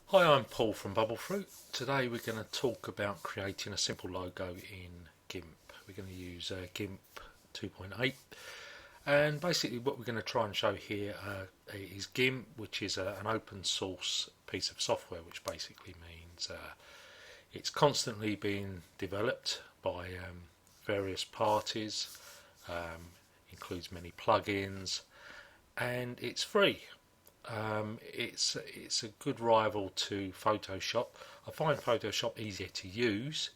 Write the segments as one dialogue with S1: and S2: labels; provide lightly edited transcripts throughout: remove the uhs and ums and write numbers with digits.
S1: Hi, I'm Paul from Bubble Fruit. Today we're going to talk about creating a simple logo in Gimp. We're going to use Gimp 2.8, and basically what we're going to try and show here is Gimp, which is an open source piece of software, which basically means it's constantly being developed by various parties, includes many plugins, and it's free. It's a good rival to Photoshop. I find Photoshop easier to use.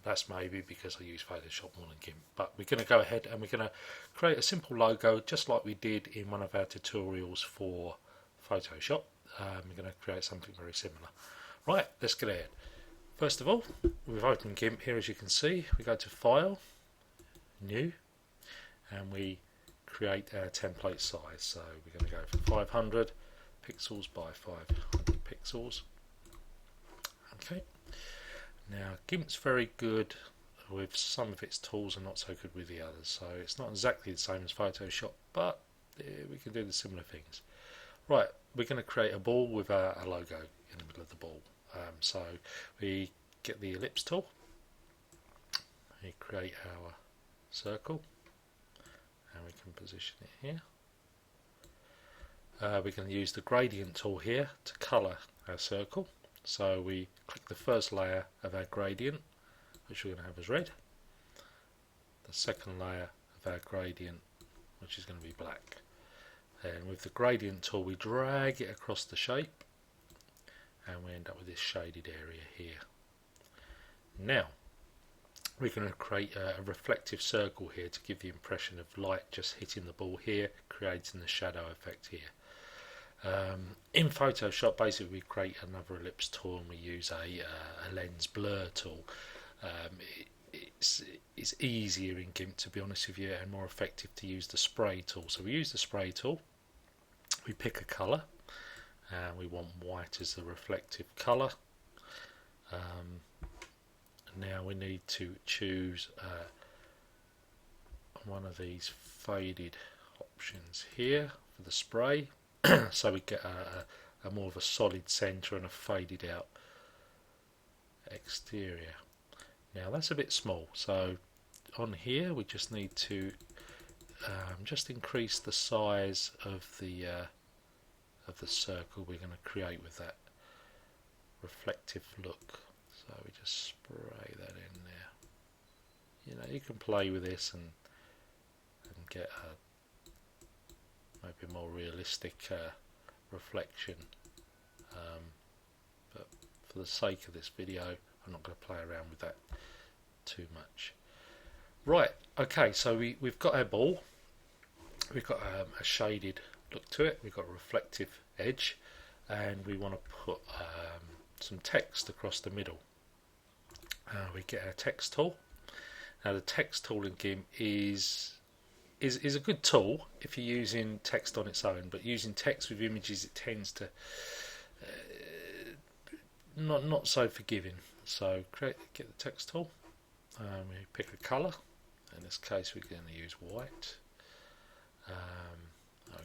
S1: That's maybe because I use Photoshop more than Gimp. But we're going to go ahead and we're going to create a simple logo just like we did in one of our tutorials for Photoshop. We're going to create something very similar. Right, let's get ahead. First of all, we've opened Gimp here, as you can see. We go to File, New, and we create our template size. So we're going to go for 500 pixels by 500 pixels. Okay. Now Gimp's very good with some of its tools and not so good with the others. So it's not exactly the same as Photoshop, but we can do the similar things. Right, we're going to create a ball with a logo in the middle of the ball. So we get the ellipse tool, we create our circle, and we can position it here. We're going to use the gradient tool here to colour our circle. So we click the first layer of our gradient, which we're going to have as red, the second layer of our gradient, which is going to be black, and with the gradient tool we drag it across the shape and we end up with this shaded area here. Now we're going to create a reflective circle here to give the impression of light just hitting the ball here, creating the shadow effect here. In Photoshop, basically we create another ellipse tool and we use a lens blur tool. It's easier in Gimp, to be honest with you, and more effective to use the spray tool. So we use the spray tool, we pick a colour, and we want white as the reflective colour. Now we need to choose one of these faded options here for the spray, so we get a more of a solid centre and a faded out exterior. Now that's a bit small, so on here we just need to just increase the size of the circle we're going to create with that reflective look. So we just spray that in there. You know, you can play with this and get a maybe more realistic reflection. But for the sake of this video, I'm not going to play around with that too much. Right, okay, so we've got our ball. We've got a shaded look to it. We've got a reflective edge, and we want to put some text across the middle. We get our text tool. Now the text tool in Gimp is a good tool if you're using text on its own, but using text with images it tends to not so forgiving. So get the text tool. We pick a colour. In this case, we're going to use white.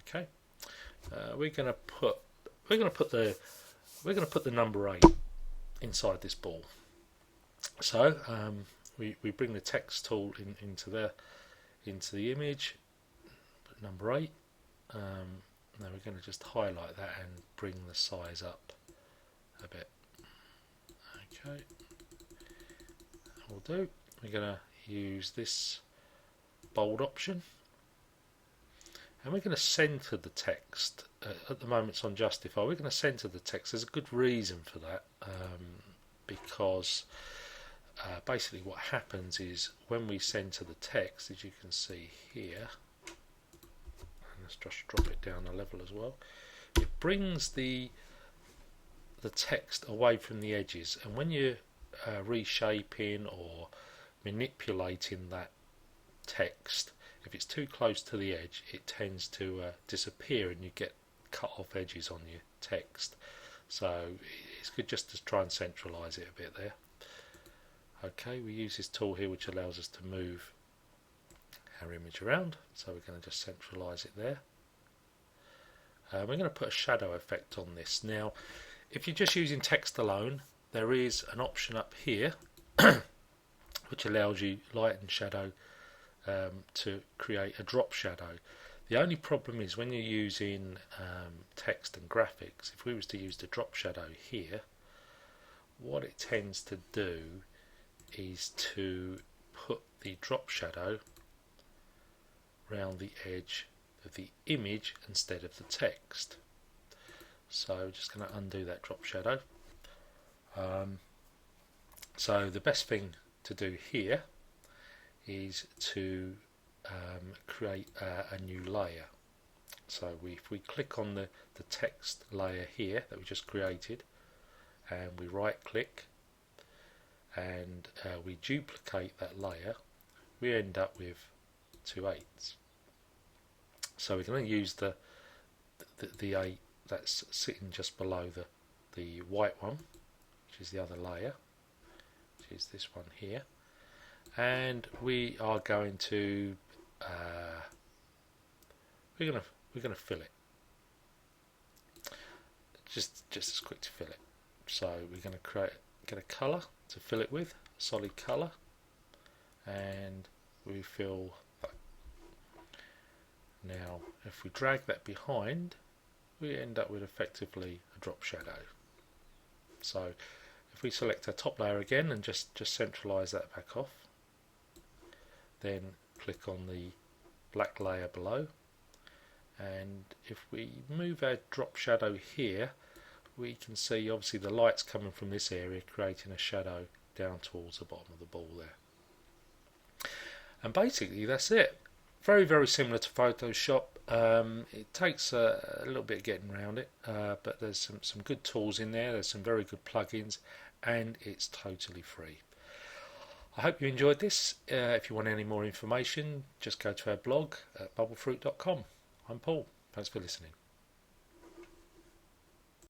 S1: Okay. We're going to put the number 8 inside this ball. So we bring the text tool into the image, put number 8. Now we're going to just highlight that and bring the size up a bit. Okay, that will do. We're going to use this bold option, and we're going to centre the text. At the moment it's on justify. We're going to centre the text. There's a good reason for that, because basically what happens is when we centre the text, as you can see here, and let's just drop it down a level as well, it brings the text away from the edges, and when you're reshaping or manipulating that text, if it's too close to the edge it tends to disappear and you get cut off edges on your text. So it's good just to try and centralise it a bit there. Okay, we use this tool here which allows us to move our image around, so we're going to just centralise it there. We're going to put a shadow effect on this. Now If you're just using text alone, there is an option up here which allows you light and shadow to create a drop shadow. The only problem is when you're using text and graphics, if we was to use the drop shadow here, what it tends to do is to put the drop shadow around the edge of the image instead of the text. So we're just going to undo that drop shadow. So the best thing to do here is to create a new layer. So if we click on the text layer here that we just created, and we right click and we duplicate that layer, we end up with 2/8. So we're going to use the 8 that's sitting just below the white one, which is the other layer, which is this one here, and we are going to we're going to fill it, just as quick to fill it. So we're going to get a colour to fill it with, a solid colour, and we fill that. Now if we drag that behind, we end up with effectively a drop shadow. So if we select our top layer again and just centralise that back off, then click on the black layer below, and if we move our drop shadow here, we can see obviously the light's coming from this area, creating a shadow down towards the bottom of the ball there. And basically that's it. Very, very similar to Photoshop. It takes a little bit of getting around it, but there's some good tools in there. There's some very good plugins, and it's totally free. I hope you enjoyed this. If you want any more information, just go to our blog at bubblefruit.com. I'm Paul. Thanks for listening.